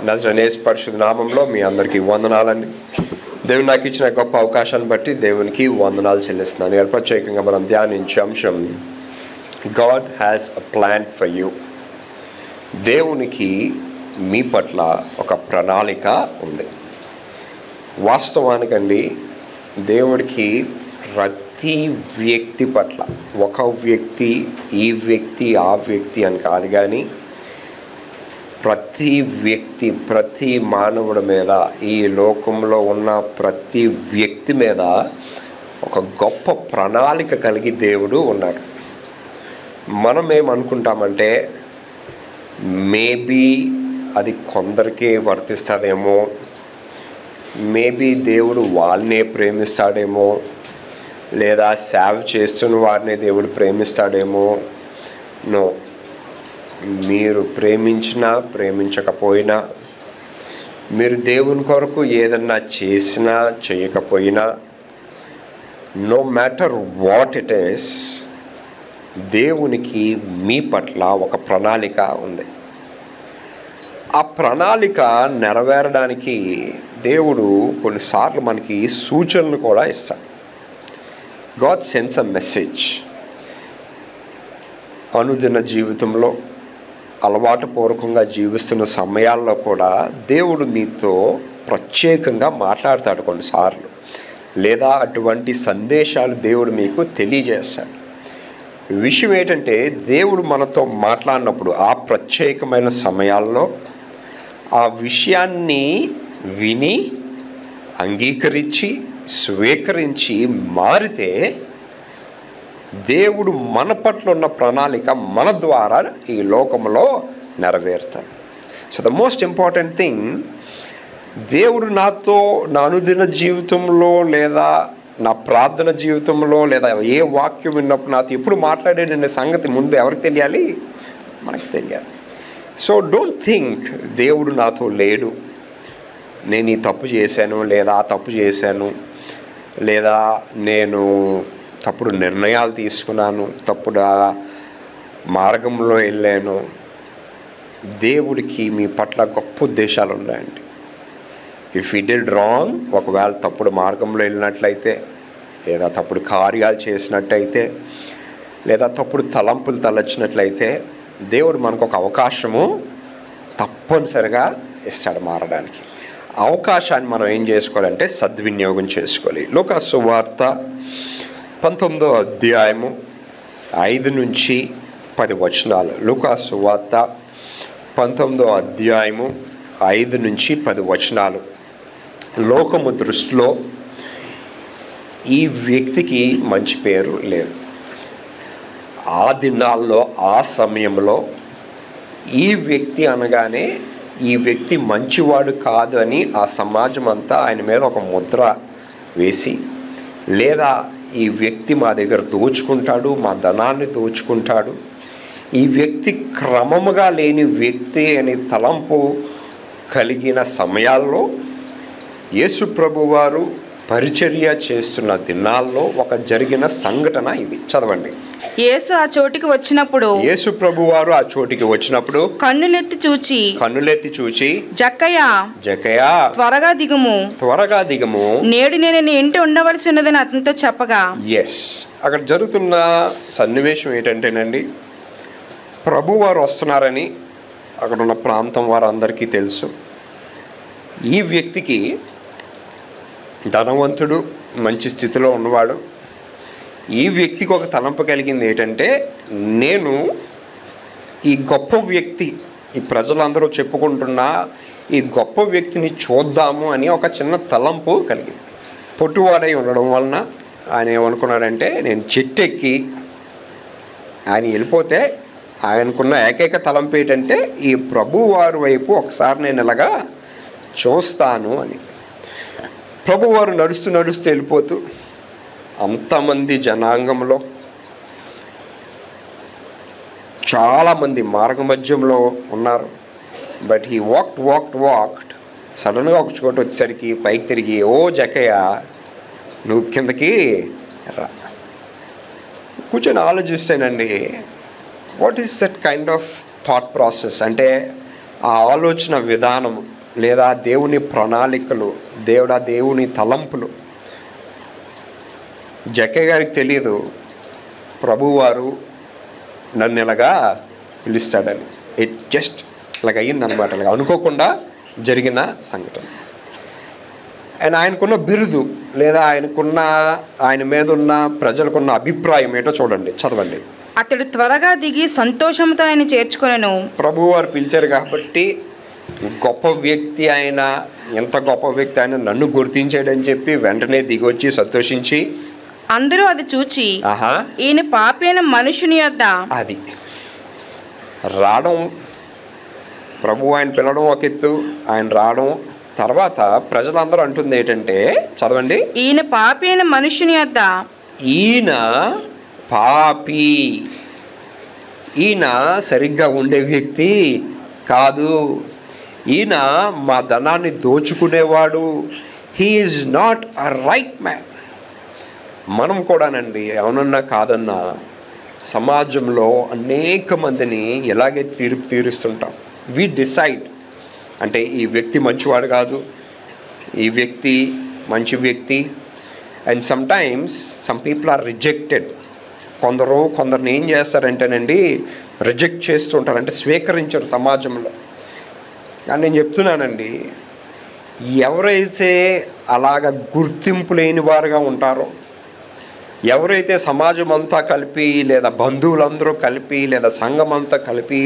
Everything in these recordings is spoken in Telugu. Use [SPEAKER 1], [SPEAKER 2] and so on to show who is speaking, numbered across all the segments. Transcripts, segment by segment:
[SPEAKER 1] నజరేయుడైన యేసు పరిశుద్ధ నామంలో మీ అందరికీ వందనాలండి. దేవుడు నాకు ఇచ్చిన గొప్ప అవకాశాన్ని బట్టి దేవునికి వందనాలు చెల్లిస్తున్నాను. ప్రత్యేకంగా మనం ధ్యానించే అంశం God has a plan for you. దేవునికి మీ పట్ల ఒక ప్రణాళిక ఉంది. వాస్తవానికండి దేవుడికి ప్రతి వ్యక్తి పట్ల, ఒక వ్యక్తి ఈ వ్యక్తి ఆ వ్యక్తి అని కాదు, కానీ ప్రతి వ్యక్తి, ప్రతి మానవుడి మీద, ఈ లోకంలో ఉన్న ప్రతి వ్యక్తి మీద ఒక గొప్ప ప్రణాళిక కలిగి దేవుడు ఉన్నాడు. మనం ఏమనుకుంటామంటే మేబీ అది కొందరికే వర్తిస్తుందేమో, మేబీ దేవుడు వాళ్ళనే ప్రేమిస్తాడేమో, లేదా సేవ చేస్తున్న వారిని దేవుడు ప్రేమిస్తాడేమో. నో, మీరు ప్రేమించినా ప్రేమించకపోయినా, మీరు దేవుని కొరకు ఏదన్నా చేసినా చేయకపోయినా, no matter what it is, దేవునికి మీ పట్ల ఒక ప్రణాళిక ఉంది. ఆ ప్రణాళిక నెరవేరడానికి దేవుడు కొన్నిసార్లు మనకి సూచనలు కూడా ఇస్తాడు. God sends a message. అనుదిన జీవితంలో అలవాటు పూర్వకంగా జీవిస్తున్న సమయాల్లో కూడా దేవుడు మీతో ప్రత్యేకంగా మాట్లాడతాడు కొన్నిసార్లు, లేదా అటువంటి సందేశాలు దేవుడు మీకు తెలియజేస్తాడు. విషయం ఏంటంటే, దేవుడు మనతో మాట్లాడినప్పుడు ఆ ప్రత్యేకమైన సమయాల్లో ఆ విషయాన్ని విని అంగీకరించి స్వీకరించి మారితే దేవుడు మన పట్ల ఉన్న ప్రణాళిక మన ద్వారా ఈ లోకంలో నెరవేరుతాడు. So the most important thing, దేవుడు నాతో నా అనుదిన జీవితంలో, లేదా నా ప్రార్థన జీవితంలో, లేదా ఏ వాక్యం విన్నప్పుడు నాతో ఎప్పుడు మాట్లాడేటనే సంగతి ముందు ఎవరికి తెలియాలి? మనకు తెలియాలి. సో డోంట్ థింక్ దేవుడు నాతో లేడు, నేను ఈ తప్పు చేశాను, లేదా ఆ తప్పు చేశాను, లేదా నేను తప్పుడు నిర్ణయాలు తీసుకున్నాను, తప్పుడు మార్గంలో వెళ్ళాను. దేవుడికి మీ పట్ల గొప్ప ఉద్దేశాలు ఉన్నాయండి. ఇఫ్ యు డిడ్ రాంగ్, ఒకవేళ తప్పుడు మార్గంలో వెళ్ళినట్లయితే, లేదా తప్పుడు కార్యాలు చేసినట్టయితే, లేదా తప్పుడు తలంపులు తలచినట్లయితే, దేవుడు మనకు ఒక అవకాశము తప్పనిసరిగా ఇస్తాడు మారడానికి. అవకాశాన్ని మనం ఏం చేసుకోవాలంటే సద్వినియోగం చేసుకోవాలి. లూకాసు సువార్త 19వ అధ్యాయము 5 నుంచి 10 వచనాలు. లూకాసు సువార్త 19వ అధ్యాయము 5 నుంచి 10 వచనాలు. లోకము దృష్టిలో ఈ వ్యక్తికి మంచి పేరు లేదు. ఆ దినాల్లో, ఆ సమయంలో ఈ వ్యక్తి అనగానే ఈ వ్యక్తి మంచివాడు కాదు అని ఆ సమాజం అంతా ఆయన మీద ఒక ముద్ర వేసి, లేదా ఈ వ్యక్తి మా దగ్గర దోచుకుంటాడు, మా ధనాన్ని దోచుకుంటాడు, ఈ వ్యక్తి క్రమముగా లేని వ్యక్తి అని తలంపు కలిగిన సమయాల్లో యేసు ప్రభువారు పరిచర్య చేస్తున్న దినాల్లో ఒక జరిగిన సంఘటన ఇది. చదవండి.
[SPEAKER 2] యేసు ఆ చోటికి వచ్చినప్పుడు,
[SPEAKER 1] యేసు ప్రభువారు ఆ చోటికి వచ్చినప్పుడు
[SPEAKER 2] కన్నులెత్తి చూచి జక్కయ్య త్వరగా దిగుము, నేడు నేను నీ ఇంటి ఉండవలసి ఉన్నదని అతనితో చెప్పగా.
[SPEAKER 1] ఎస్, అక్కడ జరుగుతున్న సన్నివేశం ఏంటంటేనండి, ప్రభువారు వస్తున్నారని అక్కడ ఉన్న ప్రాంతం వారు అందరికీ తెలుసు. ఈ వ్యక్తికి ధనవంతుడు, మంచి స్థితిలో ఉన్నవాడు. ఈ వ్యక్తికి ఒక తలంపు కలిగింది ఏంటంటే, నేను ఈ గొప్ప వ్యక్తి, ఈ ప్రజలందరూ చెప్పుకుంటున్న ఈ గొప్ప వ్యక్తిని చూద్దాము అని ఒక చిన్న తలంపు కలిగింది. పొట్టువాడై ఉండడం వలన ఆయన ఏమనుకున్నాడంటే, నేను చెట్టెక్కి ఆయన వెళ్ళిపోతే ఆయనకున్న ఏకైక తలంపు ఏంటంటే, ఈ ప్రభువారి వైపు ఒకసారి నేను ఇలాగా చూస్తాను అని. ప్రభువారు నడుస్తూ వెళ్ళిపోతూ అంతమంది జనాంగంలో చాలామంది మార్గమధ్యంలో ఉన్నారు. బట్ హీ వాక్డ్ సడన్గా ఒక చోట వచ్చేసరికి పైకి తిరిగి, ఓ జక్కయ్య నువ్వు కిందకి రా. కూర్చొని ఆలోచిస్తేనండి, what is that kind of thought process అంటే ఆ ఆలోచన విధానం లేదా దేవుని ప్రణాళికలు, దేవుని తలంపులు జక్కయ్య గారికి తెలియదు ప్రభువారు నన్ను ఇలాగా పిలుస్తాడని. ఇట్ జస్ట్ ఇలాగ అయ్యిందనమాట, ఇలాగ అనుకోకుండా జరిగిన సంఘటన. అండ్ ఆయనకున్న బిరుదు లేదా ఆయన మీద ఉన్న ప్రజలకున్న అభిప్రాయం ఏంటో చూడండి, చదవండి.
[SPEAKER 2] అతడు త్వరగా దిగి సంతోషంతో ఆయన చేర్చుకొనెను.
[SPEAKER 1] ప్రభువారు పిలిచారు కాబట్టి గొప్ప వ్యక్తి ఆయన, ఎంత గొప్ప వ్యక్తి ఆయన, నన్ను గుర్తించాడని చెప్పి వెంటనే దిగొచ్చి సంతోషించి
[SPEAKER 2] అందరూ అది చూచి ఈయన పాపైన మనుషుని యొద్ద,
[SPEAKER 1] అది రావడం, ప్రభు ఆయన పిలవడం ఒక ఎత్తు, ఆయన రావడం, తర్వాత ప్రజలందరూ అంటుంది ఏంటంటే, చదవండి,
[SPEAKER 2] ఈయన పాపైన మనుషుని యొద్ద,
[SPEAKER 1] ఈయన పాపి, ఈయన సరిగ్గా ఉండే వ్యక్తి కాదు, ఈయన మా ధనాన్ని దోచుకునేవాడు, he is not a right man. మనం కూడానండి అవునన్నా కాదన్నా సమాజంలో అనేక మందిని ఇలాగే తీరుస్తుంటాం. వి డిసైడ్, అంటే ఈ వ్యక్తి మంచివాడు కాదు, ఈ వ్యక్తి మంచి వ్యక్తి. And sometimes some people are rejected. కొందరిని ఏం చేస్తారంటేనండి రిజెక్ట్ చేస్తుంటారు, అంటే స్వీకరించరు సమాజంలో. కానీ నేను చెప్తున్నానండి, ఎవరైతే అలాగ గుర్తింపు లేని వారుగా ఉంటారో, ఎవరైతే సమాజం అంతా కలిపి లేదా బంధువులందరూ కలిపి లేదా సంఘం అంతా కలిపి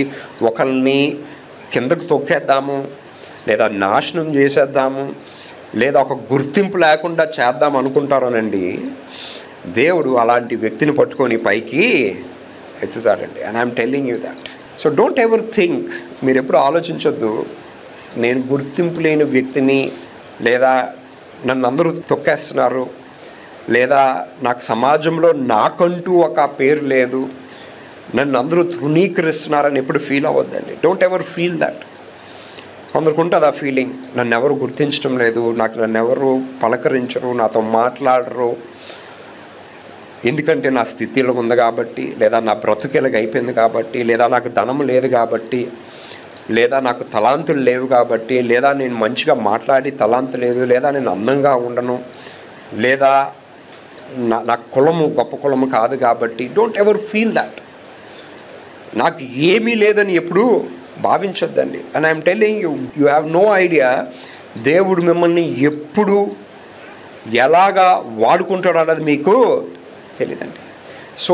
[SPEAKER 1] ఒకరిని కిందకు తొక్కేద్దాము లేదా నాశనం చేసేద్దాము లేదా ఒక గుర్తింపు లేకుండా చేద్దాం అనుకుంటారోనండి, దేవుడు అలాంటి వ్యక్తిని పట్టుకొని పైకి ఎత్తుతాడండి. And I'm telling you that. So don't ever think, మీరు ఎప్పుడు ఆలోచించొద్దు నేను గుర్తింపు లేని వ్యక్తిని, లేదా నన్ను అందరూ తొక్కేస్తున్నారు, లేదా నాకు సమాజంలో నాకంటూ ఒక పేరు లేదు, నన్ను అందరూ తృణీకరిస్తున్నారని ఎప్పుడు ఫీల్ అవ్వద్దండి. Don't ever feel that. కొందరికి ఉంటుంది ఆ ఫీలింగ్, నన్ను ఎవరు గుర్తించడం లేదు, నన్ను ఎవరు పలకరించరు, నాతో మాట్లాడరు, ఎందుకంటే నా స్థితిలో ఉంది కాబట్టి, లేదా నా బ్రతుకెలగా అయిపోయింది కాబట్టి, లేదా నాకు ధనం లేదు కాబట్టి, లేదా నాకు తలాంతులు లేవు కాబట్టి, లేదా నేను మంచిగా మాట్లాడి తలాంతు లేదు, లేదా నేను అందంగా ఉండను, లేదా నా కులము గొప్ప కులము కాదు కాబట్టి. Don't ever feel that. నాకు ఏమీ లేదని ఎప్పుడు భావించొద్దండి. And I'm telling you, you have no idea దేవుడు మిమ్మల్ని ఎప్పుడు ఎలాగా వాడుకుంటాడు అన్నది మీకు తెలియదండి. సో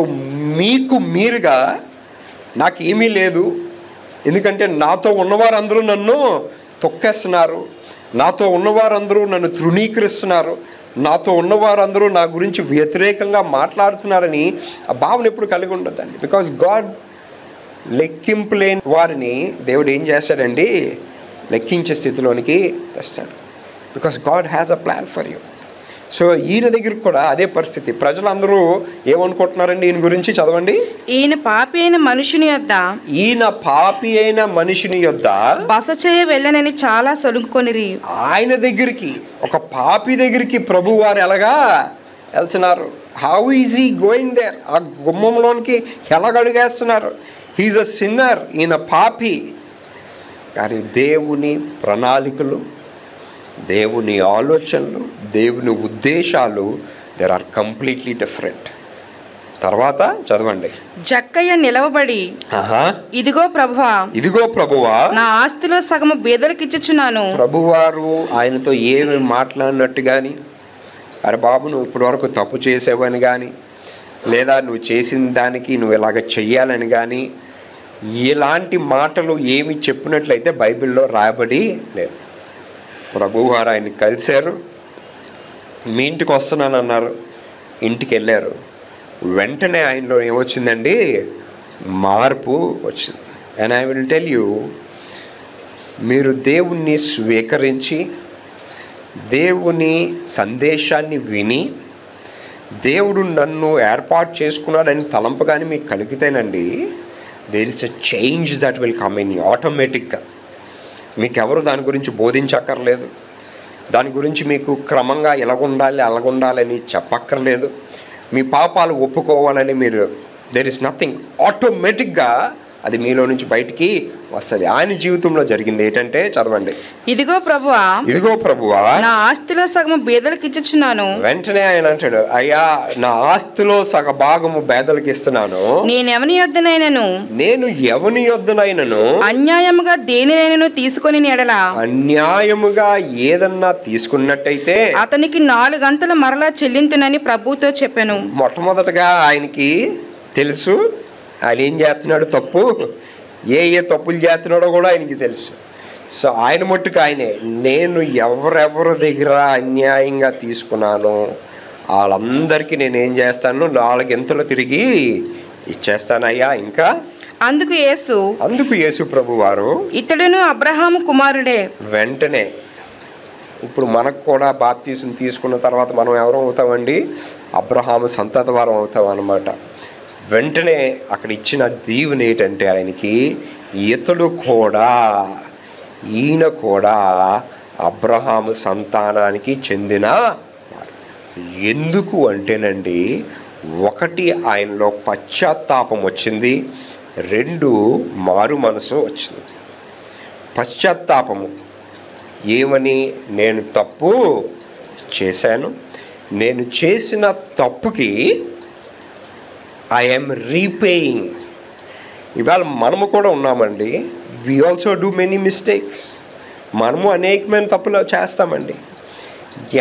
[SPEAKER 1] మీకు మీరుగా నాకు ఏమీ లేదు, ఎందుకంటే నాతో ఉన్నవారందరూ నన్ను తొక్కేస్తున్నారు, నాతో ఉన్నవారందరూ నన్ను తృణీకరిస్తున్నారు, నాతో ఉన్నవారందరూ నా గురించి వ్యతిరేకంగా మాట్లాడుతున్నారని ఆ భావన ఎప్పుడు కలిగి ఉండదండి. బికాజ్ గాడ్ లెక్కింపు లేని వారిని దేవుడు ఏం చేస్తాడండి, లెక్కించే స్థితిలోనికి తెస్తాడు. Because God has a plan for you. So ఈయన దగ్గరికి కూడా అదే పరిస్థితి. ప్రజలందరూ ఏమనుకుంటున్నారండి ఈయన గురించి, చదవండి.
[SPEAKER 2] ఈయన పాపి అయిన మనుషుని యొద్ద,
[SPEAKER 1] ఈయన పాపి అయిన మనుషుని యొద్ద
[SPEAKER 2] బస చేయ వెళ్ళనని చాలా సొలుగుకొనిరి. ఆయన
[SPEAKER 1] దగ్గరికి, ఒక పాపి దగ్గరికి ప్రభు వారు ఎలాగా వెళ్తున్నారు? How is he going there? ఆ గుమ్మంలోనికి ఎలాగ అడుగేస్తున్నారు? హీఈస్ అ సిన్నర్, ఈయన పాపి. కానీ దేవుని ప్రణాళికలు, దేవుని ఆలోచనలు, దేవుని ఉద్దేశాలు దేర్ ఆర్ కంప్లీట్లీ డిఫరెంట్. తర్వాత చదవండి.
[SPEAKER 2] జక్కయ్య నిలవబడి, ఇదిగో ప్రభువా, నా ఆస్తిలో సగము బీదలకు ఇచ్చుచున్నాను.
[SPEAKER 1] ప్రభువారు ఆయనతో ఏమి మాట్లాడినట్టు కానీ, అరే బాబు నువ్వు ఇప్పటి వరకు తప్పు చేసావని కానీ, లేదా నువ్వు చేసిన దానికి నువ్వు ఇలాగ చెయ్యాలని కానీ ఇలాంటి మాటలు ఏమి చెప్పినట్లయితే బైబిల్లో రాయబడి లేదు. ప్రభువారు ఆయన్ని కలిశారు, మీ ఇంటికి వస్తున్నానన్నారు, ఇంటికి వెళ్ళారు. వెంటనే ఆయనలో ఏమొచ్చిందండి, మార్పు వచ్చింది. And I will tell you, మీరు దేవుణ్ణి స్వీకరించి దేవుని సందేశాన్ని విని దేవుడు నన్ను ఏర్పాటు చేసుకున్నాడని తలంపు కానీ మీకు కలిగితేనండి, there is a change that will come in you ఆటోమేటిక్గా. మీకెవరు దాని గురించి బోధించక్కర్లేదు, దాని గురించి మీకు క్రమంగా ఎలాగుండాలి అలాగుండాలని చెప్పక్కర్లేదు, మీ పాపాలు ఒప్పుకోవాలని మీరు, దేర్ ఇస్ నథింగ్. ఆటోమేటిక్గా అది మీలో నుంచి బయటికి వస్తుంది. ఆయన జీవితంలో జరిగింది ఏంటంటే, చదవండి.
[SPEAKER 2] ఇదిగో ప్రభువా,
[SPEAKER 1] ఇదిగో ప్రభువా,
[SPEAKER 2] నా ఆస్తిలో సగము బీదలకు ఇచ్చుచున్నాను.
[SPEAKER 1] వెంటనే ఆయన అంటాడు, అయ్యా నా ఆస్తిలో సగ భాగము పేదలకు ఇస్తున్నాను.
[SPEAKER 2] నేను ఎవని యొద్దనైనను అన్యాయముగా దేనినైనను తీసుకొని ఎడల,
[SPEAKER 1] అన్యాయముగా ఏదన్నా తీసుకున్నట్టయితే అతనికి
[SPEAKER 2] 4 గంటలు మరలా చెల్లింతునని ప్రభువుతో చెప్పాను.
[SPEAKER 1] మొట్టమొదటగా ఆయనకి తెలుసు ఆయన ఏం చేస్తున్నాడు, తప్పు ఏ తప్పులు చేస్తున్నాడో కూడా ఆయనకి తెలుసు. సో ఆయన మట్టుకు ఆయనే, నేను ఎవరెవరి దగ్గర అన్యాయంగా తీసుకున్నాను వాళ్ళందరికీ నేనేం చేస్తాను, 4 గంటలు తిరిగి ఇచ్చేస్తానయ్యా. ఇంకా అందుకు యేసు ప్రభు వారు,
[SPEAKER 2] ఇతడును అబ్రహాము కుమారుడే.
[SPEAKER 1] వెంటనే ఇప్పుడు మనకు కూడా బాప్తీసం తీసుకున్న తర్వాత మనం ఎవరు అవుతామండి, అబ్రహాము సంతతి వారం అవుతాం అన్నమాట. వెంటనే అక్కడ ఇచ్చిన దీవెన ఏంటంటే ఆయనకి, ఈయన కూడా అబ్రహాము సంతానానికి చెందిన వాడు. ఎందుకు అంటేనండి, 1 ఆయనలో పశ్చాత్తాపం వచ్చింది, 2 మారు మనసు వచ్చింది. పశ్చాత్తాపము ఏమని, నేను తప్పు చేశాను, నేను చేసిన తప్పుకి ఐఎమ్ రీపేయింగ్. ఇవాళ మనము కూడా ఉన్నామండి, we also do many mistakes. మనము అనేకమైన తప్పులు చేస్తామండి.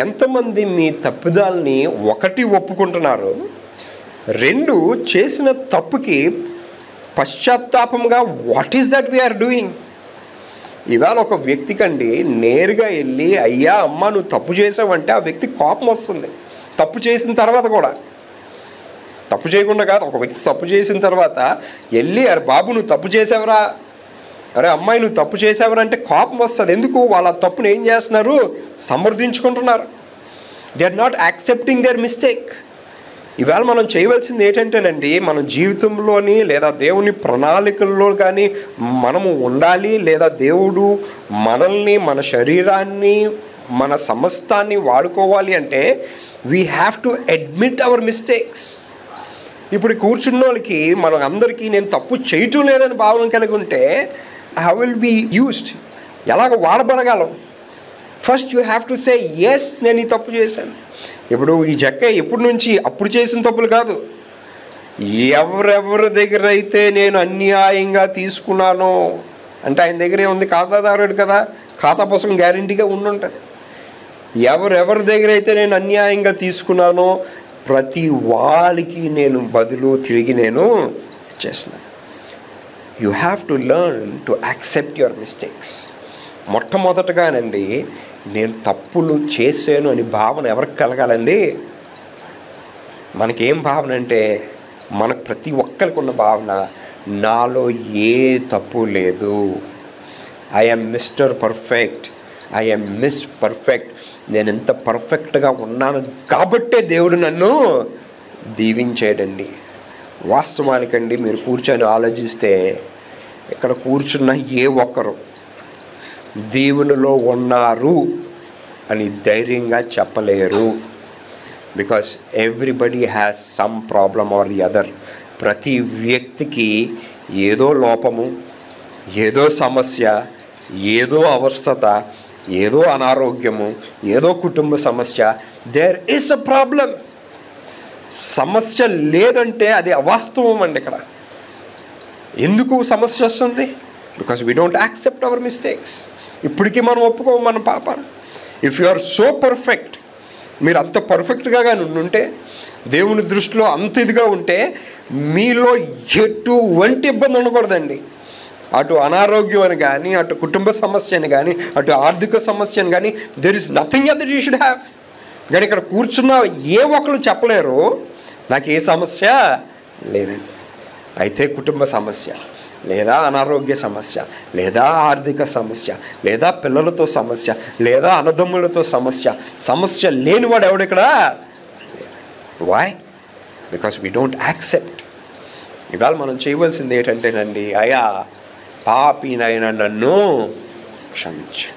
[SPEAKER 1] ఎంతమంది మీ తప్పుదాల్ని 1 ఒప్పుకుంటున్నారు, 2 చేసిన తప్పుకి పశ్చాత్తాపంగా what is that we're doing. ఇవాళ ఒక వ్యక్తికండి నేరుగా వెళ్ళి, అయ్యా అమ్మ నువ్వు తప్పు చేసావంటే ఆ వ్యక్తి కోపం వస్తుంది. తప్పు చేసిన తర్వాత కూడా, తప్పు చేయకుండా కాదు, ఒక వ్యక్తి తప్పు చేసిన తర్వాత వెళ్ళి, అరే బాబు నువ్వు తప్పు చేసావరా, అరే అమ్మాయి నువ్వు తప్పు చేసావరా అంటే కోపం వస్తుంది. ఎందుకు, వాళ్ళ తప్పును ఏం చేస్తున్నారు, సమర్థించుకుంటున్నారు. They are not accepting their mistake. ఇవాళ మనం చేయవలసింది ఏంటంటేనండి, మన జీవితంలోని లేదా దేవుని ప్రణాళికల్లో కానీ మనము ఉండాలి, లేదా దేవుడు మనల్ని, మన శరీరాన్ని, మన సమస్తాన్ని వాడుకోవాలి అంటే we have to admit hour mistakes. ఇప్పుడు కూర్చున్న వాళ్ళకి మనం అందరికీ నేను తప్పు చేయటం లేదని భావన కలిగి ఉంటే హౌ విల్ బీ యూస్డ్, ఎలాగ వాడబడగలం? First you have to say yes, నేను ఈ తప్పు చేశాను. ఇప్పుడు ఈ జక్క ఎప్పటి నుంచి, అప్పుడు చేసిన తప్పులు కాదు, ఎవరెవరి దగ్గర అయితే నేను అన్యాయంగా తీసుకున్నానో అంటే ఆయన దగ్గర ఏముంది, ఖాతాదారుడు కదా, ఖాతా పుస్తకం గ్యారంటీగా ఉండుంటుంది. ఎవరెవరి దగ్గర అయితే నేను అన్యాయంగా తీసుకున్నానో ప్రతి వాళ్ళకి నేను బదులు తిరిగి నేను ఇచ్చేస్తున్నాను. You have to learn to accept your mistakes. మొట్టమొదటగానండి నేను తప్పులు చేశాను అని భావన ఎవరికి కలగాలండి? మనకేం భావన అంటే, మనకు ప్రతి ఒక్కరికి ఉన్న భావన, నాలో ఏ తప్పు లేదు, I'm mister perfect, I'm miss perfect, నేను ఎంత పర్ఫెక్ట్గా ఉన్నాను కాబట్టే దేవుడు నన్ను దీవించాడండి. వాస్తవానికండి మీరు కూర్చొని ఆలోచిస్తే ఇక్కడ కూర్చున్న ఏ ఒక్కరు దేవునిలో ఉన్నారు అని ధైర్యంగా చెప్పలేరు. Because everybody has some problem or the other. ప్రతి వ్యక్తికి ఏదో లోపము, ఏదో సమస్య, ఏదో అవస్థత, ఏదో అనారోగ్యము, ఏదో కుటుంబ సమస్య. There is a problem. సమస్య లేదంటే అది అవాస్తవం అండి. ఇక్కడ ఎందుకు సమస్య వస్తుంది? Because we don't accept our mistakes. ఇప్పటికీ మనం ఒప్పుకోము మన పాపాలు. If you are so perfect, మీరు అంత పర్ఫెక్ట్గా కానీ ఉంటే, దేవుని దృష్టిలో అంత ఇదిగా ఉంటే, మీలో ఎటువంటి ఇబ్బంది ఉండకూడదండి. అటు అనారోగ్యం అని కానీ, అటు కుటుంబ సమస్య అని కానీ, అటు ఆర్థిక సమస్య అని కానీ, there is nothing that you should have. కానీ ఇక్కడ కూర్చున్న ఏ ఒక్కరు చెప్పలేరు నాకు ఏ సమస్య లేదండి. అయితే కుటుంబ సమస్య, లేదా అనారోగ్య సమస్య, లేదా ఆర్థిక సమస్య, లేదా పిల్లలతో సమస్య, లేదా అన్నదమ్ములతో సమస్య లేనివాడు ఎవడిక్కడ? Why? Because we don't accept. ఇవాళ మనం చేయవలసింది ఏంటంటేనండి, అయ్యా పాపినైనా నన్ను క్షమించు,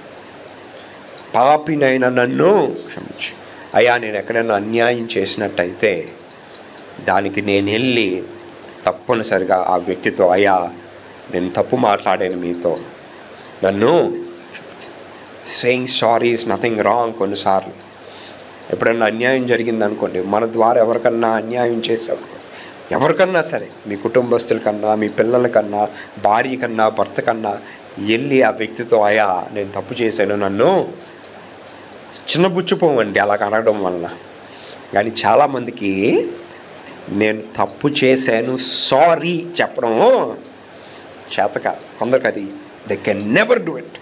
[SPEAKER 1] పాపినైనా నన్ను క్షమించు. అయ్యా నేను ఎక్కడైనా అన్యాయం చేసినట్టయితే దానికి నేను వెళ్ళి తప్పనిసరిగా ఆ వ్యక్తితో, అయ్యా నేను తప్పు మాట్లాడాను మీతో, నన్ను saying sorry is nothing wrong. కొన్నిసార్లు ఎప్పుడన్నా అన్యాయం జరిగిందనుకోండి, మన ద్వారా ఎవరికన్నా అన్యాయం చేసామనుకోండి, ఎవరికన్నా సరే, మీ కుటుంబస్తుల కన్నా, మీ పిల్లల కన్నా, భార్య కన్నా, భర్త కన్నా వెళ్ళి ఆ వ్యక్తితో, అయ్యా నేను తప్పు చేశాను, నన్ను చిన్నబుచ్చిపోవండి అలా అనడం వలన. కానీ చాలామందికి నేను తప్పు చేశాను సారీ చెప్పడం చేత కాదు. కొందరికి అది they can never do it.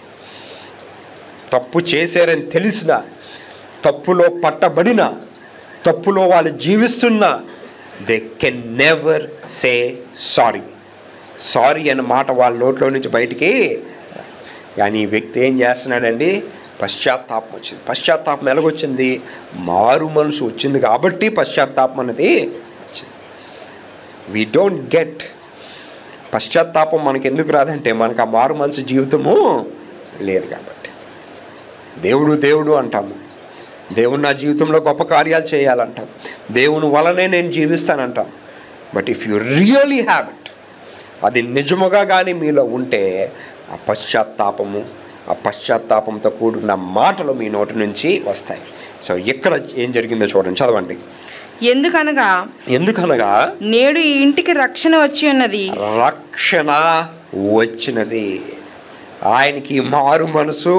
[SPEAKER 1] తప్పు చేశారని తెలిసిన, తప్పులో పట్టబడిన, తప్పులో వాళ్ళు జీవిస్తున్నా, they can never say sorry. Sorry అన్న మాట వాళ్ళ నోట్లో నుంచి బయటికి. కానీ ఈ వ్యక్తి ఏం చేస్తున్నాడండి, పశ్చాత్తాపం వచ్చింది. పశ్చాత్తాపం ఎలాగొచ్చింది? మారు మనసు వచ్చింది కాబట్టి పశ్చాత్తాపం అనేది వచ్చింది. వీ డోంట్ గెట్ పశ్చాత్తాపం మనకి ఎందుకు రాదంటే, మనకు ఆ మారు మనసు జీవితము లేదు కాబట్టి. దేవుడు దేవుడు అంటాము, దేవుడు నా జీవితంలో గొప్ప కార్యాలు చేయాలంటాం, దేవుని వలనే నేను జీవిస్తానంటాం. But if you really have it, అది నిజముగా కానీ మీలో ఉంటే, ఆ పశ్చాత్తాపము, ఆ పశ్చాత్తాపంతో కూడిన మాటలు మీ నోటి నుంచి వస్తాయి. సో ఇక్కడ ఏం జరిగిందో చూడండి, చదవండి. ఎందుకనగా
[SPEAKER 2] నేడు ఈ ఇంటికి రక్షణ వచ్చి ఉన్నది.
[SPEAKER 1] రక్షణ వచ్చినది, ఆయనకి మారు మనసు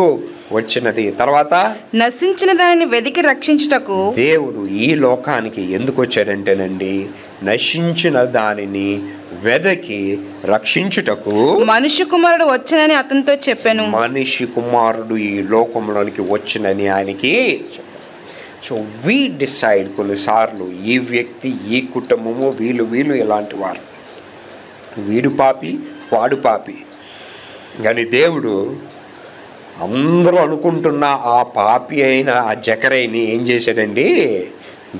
[SPEAKER 1] వచ్చినది. తర్వాత
[SPEAKER 2] నశించిన దానిని వెతికి రక్షించుటకు
[SPEAKER 1] దేవుడు ఈ లోకానికి ఎందుకు వచ్చాడంటేనండి, నశించిన దానిని వెదకి రక్షించుటకు
[SPEAKER 2] మనిషి కుమారుడు వచ్చనని అతనితో చెప్పాను.
[SPEAKER 1] మనిషి కుమారుడు ఈ లోకంలోనికి వచ్చనని ఆయనకి చెప్పాను. సో వీ డిసైడ్ కొన్నిసార్లు ఈ వ్యక్తి, ఈ కుటుంబము, వీళ్ళు ఇలాంటి వారు, వీడు పాపి, వాడు పాపి. కానీ దేవుడు అందరూ అనుకుంటున్న ఆ పాపి అయిన ఆ జకరైని ఏం చేశాడండి,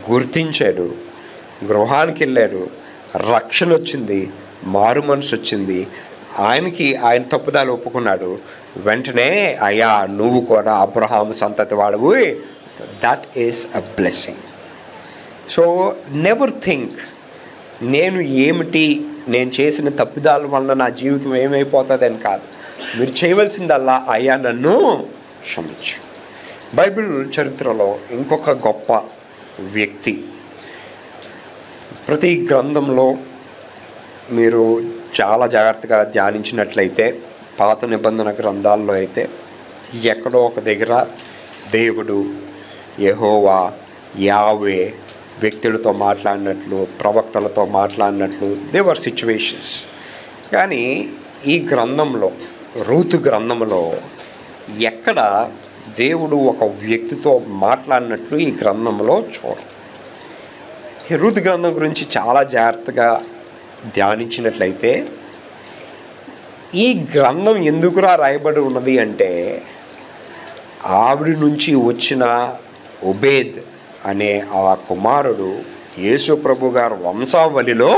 [SPEAKER 1] గుర్తించాడు, గృహానికి వెళ్ళాడు, రక్షణ వచ్చింది, మారు మనసు వచ్చింది, ఆయన తప్పుదాలు ఒప్పుకున్నాడు. వెంటనే అయ్యా నువ్వు కూడా అబ్రహాము సంతతి వాడవు. That is a blessing. So never think నేను చేసిన తప్పిదాల వలన నా జీవితం ఏమైపోతుంది అని కాదు. మీరు చేయవలసిందల్లా, అయ్యా నన్ను క్షమించు. బైబిల్ చరిత్రలో ఇంకొక గొప్ప వ్యక్తి, ప్రతి గ్రంథంలో మీరు చాలా జాగ్రత్తగా ధ్యానించినట్లయితే, పాత నిబంధన గ్రంథాల్లో అయితే ఎక్కడో ఒక దగ్గర దేవుడు, యెహోవా, యావే వ్యక్తులతో మాట్లాడినట్లు, ప్రవక్తలతో మాట్లాడినట్లు దేవర్ సిచ్యువేషన్స్. కానీ ఈ గ్రంథంలో, రూతు గ్రంథంలో ఎక్కడ దేవుడు ఒక వ్యక్తితో మాట్లాడినట్లు ఈ గ్రంథంలో చూడం. ఈ రూతు గ్రంథం గురించి చాలా జాగ్రత్తగా ధ్యానించినట్లయితే, ఈ గ్రంథం ఎందుకురా రాయబడి ఉన్నది అంటే, ఆవిడ నుంచి వచ్చిన ఒబేద్ అనే ఆ కుమారుడు యేసు ప్రభు గారు వంశావళిలో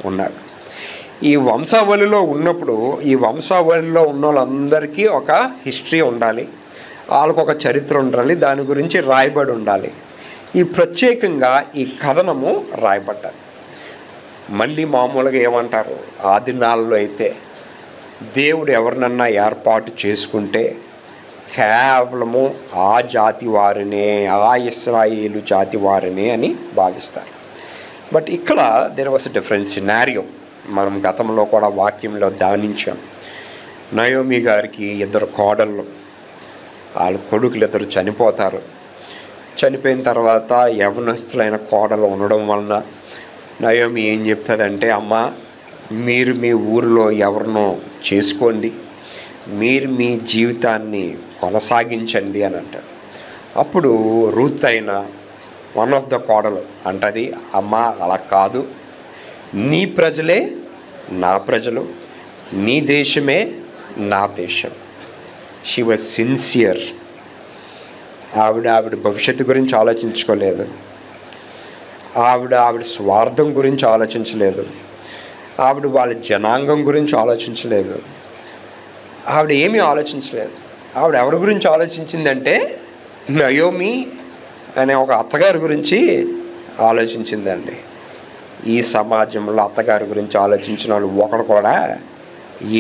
[SPEAKER 1] ఉన్నాడు. ఈ వంశావళిలో ఉన్నప్పుడు, ఈ వంశావళిలో ఉన్న వాళ్ళందరికీ ఒక హిస్టరీ ఉండాలి, వాళ్ళకు ఒక చరిత్ర ఉండాలి, దాని గురించి రాయబడి ఉండాలి. ఈ ప్రత్యేకంగా ఈ కథనము రాయబడ్డది. మళ్ళీ మామూలుగా ఏమంటారు, ఆ దినాల్లో అయితే దేవుడు ఎవరినన్నా ఏర్పాటు చేసుకుంటే కేవలము ఆ జాతి వారినే, ఆ ఇశ్రాయేలు జాతి వారినే అని భావిస్తారు. బట్ ఇక్కడ there was a different scenario. మనం గతంలో కూడా వాక్యంలో ధ్యానించాం. నయోమి గారికి 2 కోడళ్ళు, వాళ్ళ కొడుకులు 2 చనిపోతారు. చనిపోయిన తర్వాత యవనస్తులైన కోడలు ఉండడం వలన నయోమి ఏం చెప్తుందంటే, అమ్మ మీరు మీ ఊరిలో ఎవరినో చేసుకోండి, మీరు మీ జీవితాన్ని కొనసాగించండి అని అంటారు. అప్పుడు రూత్ అయిన వన్ ఆఫ్ ద కోడలు అంటది, అమ్మ అలా కాదు, నీ ప్రజలే నా ప్రజలు, నీ దేశమే నా దేశం. She was sincere. ఆవిడ భవిష్యత్తు గురించి ఆలోచించుకోలేదు, ఆవిడ స్వార్థం గురించి ఆలోచించలేదు, ఆవిడ వాళ్ళ జనాంగం గురించి ఆలోచించలేదు, ఆవిడ ఏమీ ఆలోచించలేదు. ఆవిడ ఎవరి గురించి ఆలోచించిందంటే, నయోమి అనే ఒక అత్తగారి గురించి ఆలోచించిందండి. ఈ సమాజంలో అత్తగారి గురించి ఆలోచించిన వాళ్ళు ఒకడు కూడా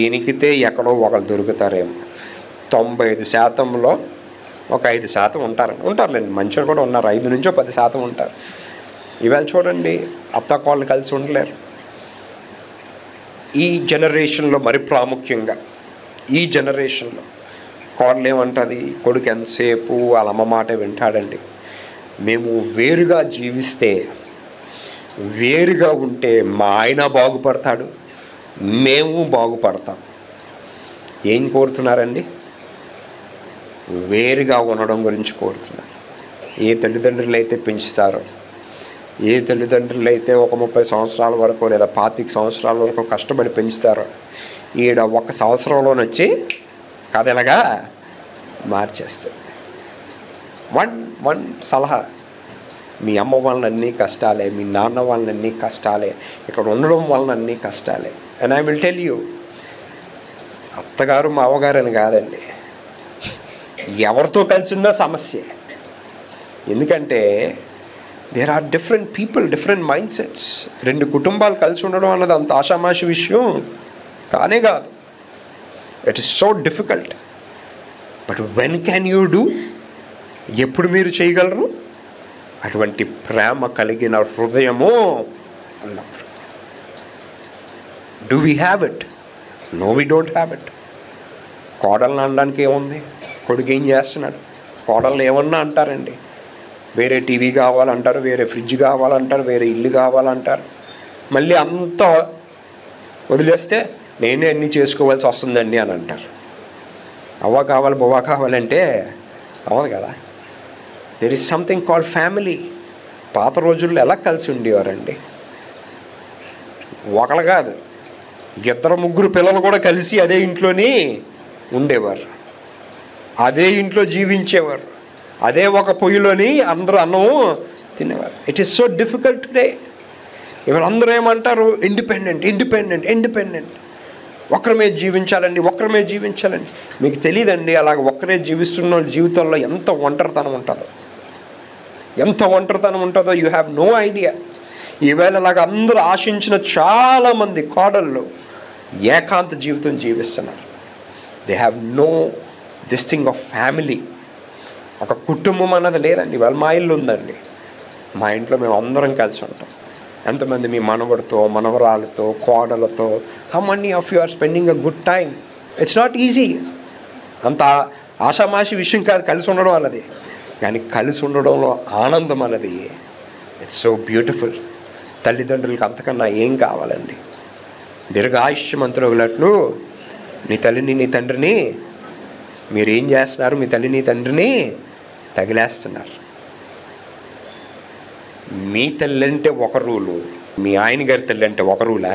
[SPEAKER 1] ఎనికితే ఎక్కడో ఒకరు దొరుకుతారేమో. 95%లో ఒక 5% ఉంటారులేండి. మంచిగా కూడా ఉన్నారు, 5 నుంచో 10% ఉంటారు. ఇవాళ చూడండి, అత్తకోళ్ళు కలిసి ఉండలేరు. ఈ జనరేషన్లో మరి ప్రాముఖ్యంగా ఈ జనరేషన్లో కోడలు ఏమంటుంది, కొడుకు ఎంతసేపు వాళ్ళ అమ్మ మాట వింటాడండి. మేము వేరుగా జీవిస్తే, వేరుగా ఉంటే మా ఆయన బాగుపడతాడు, మేము బాగుపడతాం. ఏం కోరుతున్నారండి? వేరుగా ఉండడం గురించి కోరుతున్నారు. ఏ తల్లిదండ్రులు అయితే పెంచుతారో, ఏ తల్లిదండ్రులు అయితే ఒక 30 సంవత్సరాల వరకు లేదా 25 సంవత్సరాల వరకు కష్టపడి పెంచుతారో, ఈడ 1 సంవత్సరంలోనొచ్చి కథలుగా మార్చేస్తుంది. వన్ సలహా, మీ అమ్మ వలన అన్నీ కష్టాలే, మీ నాన్న వలన అన్నీ కష్టాలే, ఇక్కడ ఉండడం వలన అన్నీ కష్టాలే. And I will tell you, అత్తగారు మావగారు అని కాదండి, ఎవరితో కలిసి ఉన్నా సమస్య. ఎందుకంటే there are different people, different mind sets. 2 కుటుంబాలు కలిసి ఉండడం అన్నది అంత ఆషామాషి విషయం కానే కాదు. It is so difficult. But when can you do? ఎప్పుడు మీరు చేయగలరు? అటువంటి ప్రేమ కలిగిన హృదయము అన్నప్పుడు. Do we have it? No, we don't have it. కోడలను అనడానికి ఏముంది? కొడుకు ఏం చేస్తున్నాడు? కోడలను ఏమన్నా అంటారండి. వేరే టీవీ కావాలంటారు, వేరే ఫ్రిడ్జ్ కావాలంటారు, వేరే ఇల్లు కావాలంటారు. మళ్ళీ అంతా వదిలేస్తే నేనే అన్నీ చేసుకోవాల్సి వస్తుందండి అని అంటారు. అవ్వ కావాలి, బొవ్వ కావాలంటే అవ్వదు కదా. There is something called family. పాత రోజుల్లో ఎలా కలిసి ఉండేవారండి? ఒకళ్ళు కాదు, 2-3 పిల్లలు కూడా కలిసి అదే ఇంట్లోనే ఉండేవారు, అదే ఇంట్లో జీవించేవారు, అదే ఒక పొయ్యిలోని అందరూ అన్నము తినేవారు. It is so difficult today. ఇవరందరూ ఏమంటారు? Independent, independent, independent. ఒక్కరమే జీవించాలండి, ఒక్కరమే జీవించాలండి. మీకు తెలియదండి, అలాగ ఒక్కరే జీవిస్తున్న వాళ్ళ జీవితంలో ఎంత ఒంటరితనం ఉంటుందో, ఎంత ఒంటరితనం ఉంటుందో యూ హ్యావ్ నో ఐడియా. ఈవేళ అలాగ అందరూ ఆశించిన చాలామంది కోడళ్ళు ఏకాంత జీవితం జీవిస్తున్నారు. They have no this thing of family. ఒక కుటుంబం అన్నది లేదండి. ఇవాళ మా ఇల్లు ఉందండి, మా ఇంట్లో మేము అందరం కలిసి ఉంటాం. ఎంతమంది మీ మనవడితో, మనవరాలతో, కోడలతో, how many of you are spending a good time? It's not easy. అంత ఆషామాషి విషయం కాదు కలిసి ఉండడం అన్నది. కానీ కలిసి ఉండడంలో ఆనందం అన్నది ఇట్స్ సో బ్యూటిఫుల్. తల్లిదండ్రులకు అంతకన్నా ఏం కావాలండి? దీర్ఘాయుష్యమంతులట్లు నీ తల్లిని నీ తండ్రిని మీరేం చేస్తున్నారు? మీ తల్లిని తండ్రిని తగిలేస్తున్నారు. మీ తల్లి అంటే ఒక రూలు, మీ ఆయన గారి తల్లి అంటే ఒక రూలా?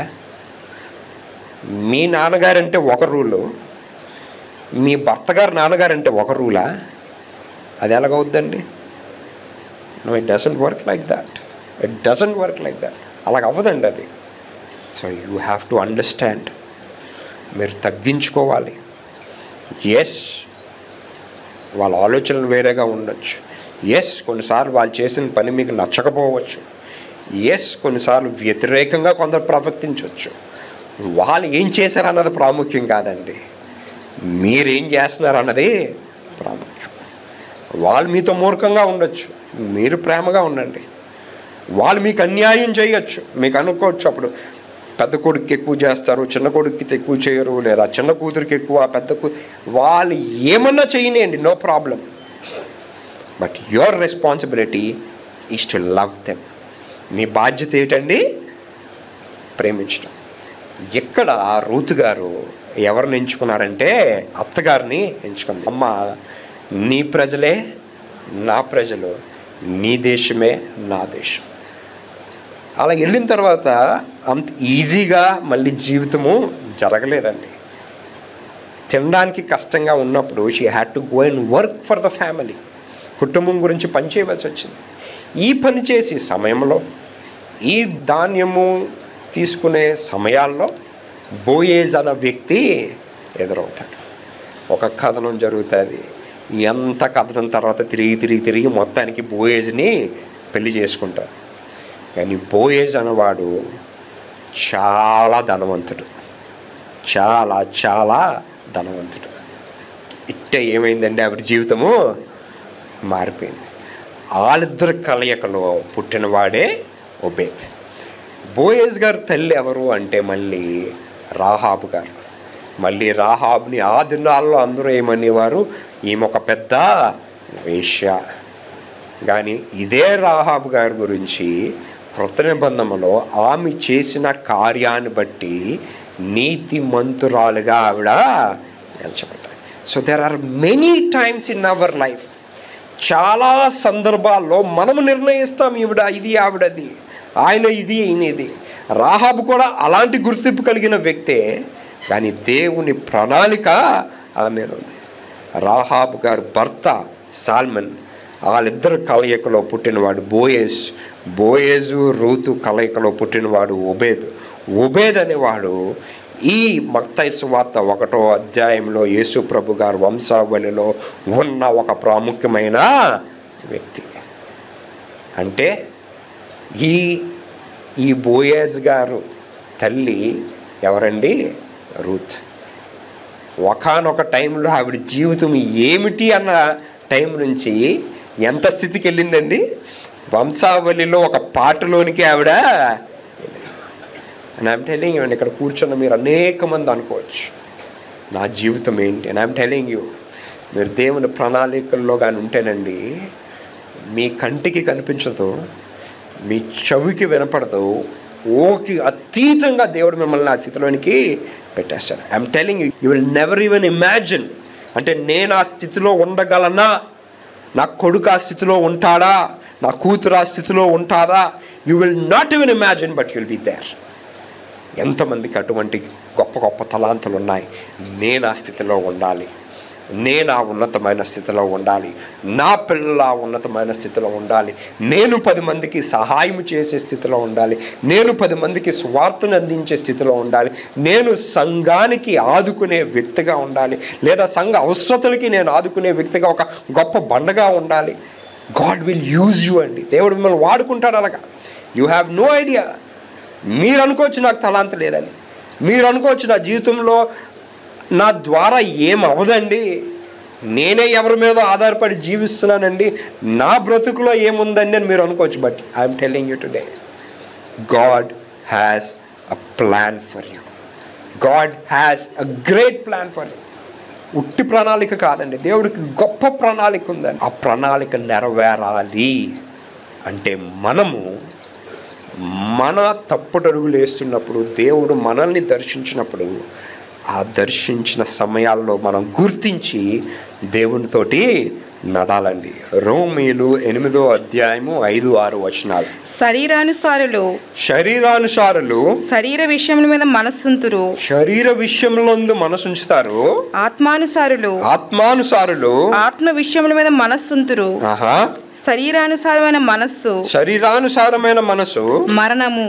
[SPEAKER 1] మీ నాన్నగారు అంటే ఒక రూలు, మీ భర్త గారు నాన్నగారు అంటే ఒక రూలా? అది ఎలాగవుద్దండి? No, it doesn't work like that. It doesn't work like that. అలాగ అవ్వదండి అది. So you have to understand. మీరు తగ్గించుకోవాలి. ఎస్, వాళ్ళ ఆలోచనలు వేరేగా ఉండొచ్చు. ఎస్, కొన్నిసార్లు వాళ్ళు చేసిన పని మీకు నచ్చకపోవచ్చు. ఎస్, కొన్నిసార్లు వ్యతిరేకంగా కొందరు ప్రవర్తించవచ్చు. వాళ్ళు ఏం చేశారు అన్నది ప్రాముఖ్యం కాదండి, మీరేం చేస్తున్నారు అన్నది ప్రాముఖ్యం. వాళ్ళు మీతో మూర్ఖంగా ఉండొచ్చు, మీరు ప్రేమగా ఉండండి. వాళ్ళు మీకు అన్యాయం చేయొచ్చు, మీకు అనుకోవచ్చు. అప్పుడు పెద్ద కొడుకుకి ఎక్కువ చేస్తారు, చిన్న కొడుకుకి ఎక్కువ చేయరు, లేదా చిన్న కూతురికి ఎక్కువ, వాళ్ళు ఏమన్నా చేయనియండి, no problem. But your responsibility is to love them. మీ బాధ్యత ఏంటండి? ప్రేమించడం. ఇక్కడ రూతు గారు ఎవరిని ఎంచుకున్నారంటే అత్తగారిని ఎంచుకుంది. అమ్మ, నీ ప్రజలే నా ప్రజలు, నీ దేశమే నా దేశం. అలా వెళ్ళిన తర్వాత అంత ఈజీగా మళ్ళీ జీవితము జరగలేదండి. తినడానికి కష్టంగా ఉన్నప్పుడు she had to go and work for the family. కుటుంబం గురించి పని చేయవలసి వచ్చింది. ఈ పని చేసే సమయంలో, ఈ ధాన్యము తీసుకునే సమయాల్లో బోయేజ్ అన్న వ్యక్తి ఎదురవుతాడు. ఒక కథనం జరుగుతుంది. ఎంత కథనం తర్వాత తిరిగి మొత్తానికి బోయేజ్ని పెళ్లి చేసుకుంటారు. కానీ బోయేజ్ అన్నవాడు చాలా ధనవంతుడు. చాలా చాలా ధనవంతుడు. ఇట్టే ఏమైందండి, ఆవిడ జీవితము మారిపోయింది. వాళ్ళిద్దరు కలయికలో పుట్టినవాడే ఒబేద్. బోయేజ్ గారు తల్లి ఎవరు అంటే మళ్ళీ రాహాబు గారు. మళ్ళీ రాహాబుని ఆ దినాల్లో అందరూ ఏమనేవారు, ఈమె ఒక పెద్ద వేశ్య. కానీ ఇదే రాహాబు గారి గురించి కృత నిబంధనలో ఆమె చేసిన కార్యాన్ని బట్టి నీతిమంతురాలుగా ఆవిడ ఎంచబడ్డారు. So there are many times in our life, చాలా సందర్భాల్లో మనము నిర్ణయిస్తాం ఈవిడ ఇది, ఆవిడది, ఆయన ఇది, ఈయన ఇది. రాహాబు కూడా అలాంటి గుర్తింపు కలిగిన వ్యక్తే, కానీ దేవుని ప్రణాళిక ఆమె మీద ఉంది. రాహాబు గారు భర్త సాల్మన్, వాళ్ళిద్దరు కలయికలో పుట్టినవాడు బోయేజ్. బోయేజు రూతు కలయికలో పుట్టినవాడు ఒబేద్. ఒబేద్ అనేవాడు ఈ మత్తయి సువార్త 1వ అధ్యాయంలో యేసు ప్రభు గారు వంశావళిలో ఉన్న ఒక ప్రాముఖ్యమైన వ్యక్తి. అంటే ఈ బోయేజ్ గారు తల్లి ఎవరండి? రూత్. ఒకానొక టైంలో ఆవిడ జీవితం ఏమిటి అన్న టైం నుంచి ఎంత స్థితికి వెళ్ళిందండి? వంశావళిలో ఒక పాటలోనికి ఆవిడ. అండ్ ఐఎమ్ టెలింగ్ యూ, ఇక్కడ కూర్చున్న మీరు అనేక మంది అనుకోవచ్చు నా జీవితం ఏంటి. అండ్ ఐఎమ్ టెలింగ్ యూ, మీరు దేవుని ప్రణాళికల్లో కానీ ఉంటేనండి, మీ కంటికి కనిపించదు, మీ చెవికి వినపడదు, ఓకి అతీతంగా దేవుడు మిమ్మల్ని ఆ స్థితిలోనికి పెట్టేస్తాడు. I'm telling you, you will never even imagine. అంటే నేను ఆ స్థితిలో ఉండగలనా, నా కొడుకు ఆ స్థితిలో ఉంటాడా, నా కూతురు ఆ స్థితిలో ఉంటారా, you will not even imagine, but you'll be there. ఎంతమందికి అటువంటి గొప్ప గొప్ప తలాంతులు ఉన్నాయి. నేను ఆ స్థితిలో ఉండాలి, నేను ఆ ఉన్నతమైన స్థితిలో ఉండాలి, నా పిల్లలు ఆ ఉన్నతమైన స్థితిలో ఉండాలి, నేను 10 మందికి సహాయం చేసే స్థితిలో ఉండాలి, నేను 10 మందికి సువార్తను అందించే స్థితిలో ఉండాలి, నేను సంఘానికి ఆదుకునే వ్యక్తిగా ఉండాలి, లేదా సంఘ అవసరతలకి నేను ఆదుకునే వ్యక్తిగా ఒక గొప్ప బండగా ఉండాలి. గాడ్ విల్ యూజ్ యూ అండి. దేవుడు మిమ్మల్ని వాడుకుంటాడు అలాగా. You have no idea. మీరు అనుకోవచ్చు నాకు తలాంత లేదని, మీరు అనుకోవచ్చు నా జీవితంలో నా ద్వారా ఏం అవదండి, నేనే ఎవరి మీద ఆధారపడి జీవిస్తున్నానండి, నా బ్రతుకులో ఏముందండి అని మీరు అనుకోవచ్చు. But I'm telling you today, God has a plan for you. God has a great plan for you. ఉట్టి ప్రణాళిక కాదండి, దేవుడికి గొప్ప ప్రణాళిక ఉందండి. ఆ ప్రణాళిక నెరవేరాలి అంటే మనము మన తప్పుడడుగులు వేస్తున్నప్పుడు, దేవుడు మనల్ని దర్శించినప్పుడు, ఆ దర్శించిన సమయాల్లో మనం గుర్తించి దేవునితోటి నడాలండి. రోమీయులు 8వ అధ్యాయము 5-6 వచనాలు.
[SPEAKER 2] శరీరానుసారులు శరీర విషయముల మీద మనస్సుంతురు,
[SPEAKER 1] శరీర విషయంలో మనసుంచుతారు.
[SPEAKER 2] ఆత్మానుసారులు ఆత్మ విషయముల మీద మనస్సుంతురు. శరీరానుసారమైన మనస్సు మరణము,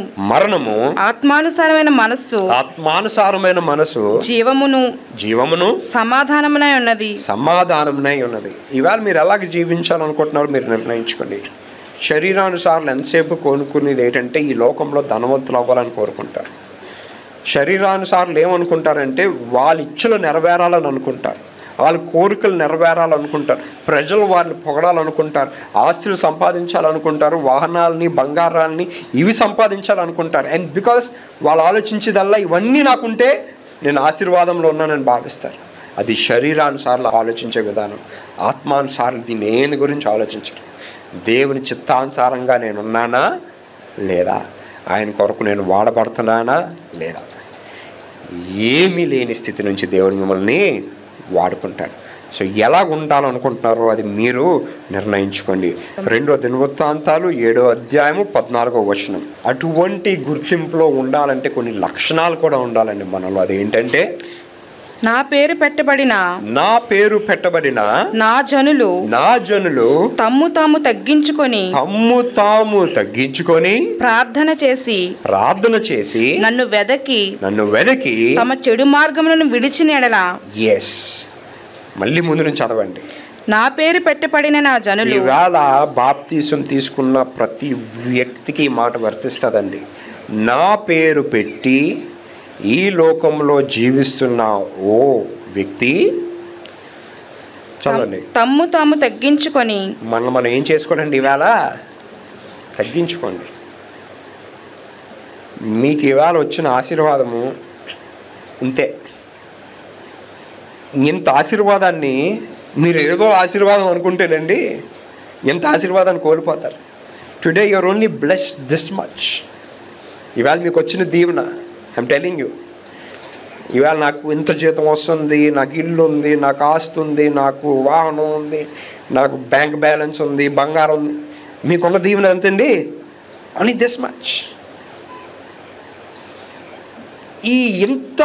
[SPEAKER 2] ఆత్మానుసారమైన మనస్సు జీవమును సమాధానమునై ఉన్నది. ఇవాళ మీరు ఎలాగ జీవించాలనుకుంటున్నారో మీరు నిర్ణయించుకోండి. శరీరానుసారాలు ఎంతసేపు కోరుకునేది ఏంటంటే ఈ లోకంలో ధనవంతులు అవ్వాలని కోరుకుంటారు. శరీరానుసారాలు ఏమనుకుంటారంటే వాళ్ళ ఇచ్ఛలు నెరవేరాలని అనుకుంటారు, వాళ్ళ కోరికలు నెరవేరాలనుకుంటారు, ప్రజలు వారిని పొగడాలనుకుంటారు, ఆస్తులు సంపాదించాలనుకుంటారు, వాహనాలని బంగారాలని ఇవి సంపాదించాలనుకుంటారు. అండ్ బికాస్ వాళ్ళు ఆలోచించేదల్లా ఇవన్నీ నాకుంటే నేను ఆశీర్వాదంలో ఉన్నానని భావిస్తారు. అది శరీరానుసార్లు ఆలోచించే విధానం. ఆత్మానుసార్లు దీని గురించి ఆలోచించరు. దేవుని చిత్తానుసారంగా నేను ఉన్నానా లేదా, ఆయన కొరకు నేను వాడబడుతున్నానా లేదా, ఏమీ లేని స్థితి నుంచి దేవుడు మిమ్మల్ని వాడుకుంటాడు. సో ఎలా ఉండాలనుకుంటున్నారో అది మీరు నిర్ణయించుకోండి. 2వ దినవృత్తాంతాలు 7వ అధ్యాయము 14వ వచనం. అటువంటి గుర్తింపులో ఉండాలంటే కొన్ని లక్షణాలు కూడా ఉండాలండి మనలో. అదేంటంటే, నా పేరు పెట్టబడిన నా జనులు తమ్ము తాము తగ్గించుకొని ప్రార్థన చేసి నన్ను వెదకి తమ చెడు మార్గములను విడిచిన ఎడల.
[SPEAKER 1] ఎస్, మళ్ళీ ముందు నుంచి చదవండి.
[SPEAKER 2] నా పేరు పెట్టబడిన నా జనులు.
[SPEAKER 1] ఇవాళ బాప్తీసం తీసుకున్న ప్రతి వ్యక్తికి ఈ మాట వర్తిస్తుందండి. నా పేరు పెట్టి
[SPEAKER 2] ఈ లోకంలో జీవిస్తున్న ఓ వ్యక్తి చదవండి.
[SPEAKER 1] తమ్ము తాము తగ్గించుకొని
[SPEAKER 2] మనం ఏం చేసుకోండి, ఇవాళ తగ్గించుకోండి. మీకు ఇవాళ వచ్చిన ఆశీర్వాదము ఇంతే. ఇంత ఆశీర్వాదాన్ని మీరు ఏదో ఆశీర్వాదం అనుకుంటేనండి ఎంత ఆశీర్వాదాన్ని కోల్పోతారు. Today you're only blessed this much. ఇవాళ మీకు వచ్చిన దీవెన, ఐఎమ్ టెలింగ్ యూ, ఇవాళ నాకు ఇంత జీతం వస్తుంది, నాకు ఇల్లు ఉంది, నాకు ఆస్తి ఉంది, నాకు వాహనం ఉంది, నాకు బ్యాంక్ బ్యాలెన్స్ ఉంది, బంగారం ఉంది. మీకున్న దీవెన ఎంతండి? Only this much. ఈ ఇంత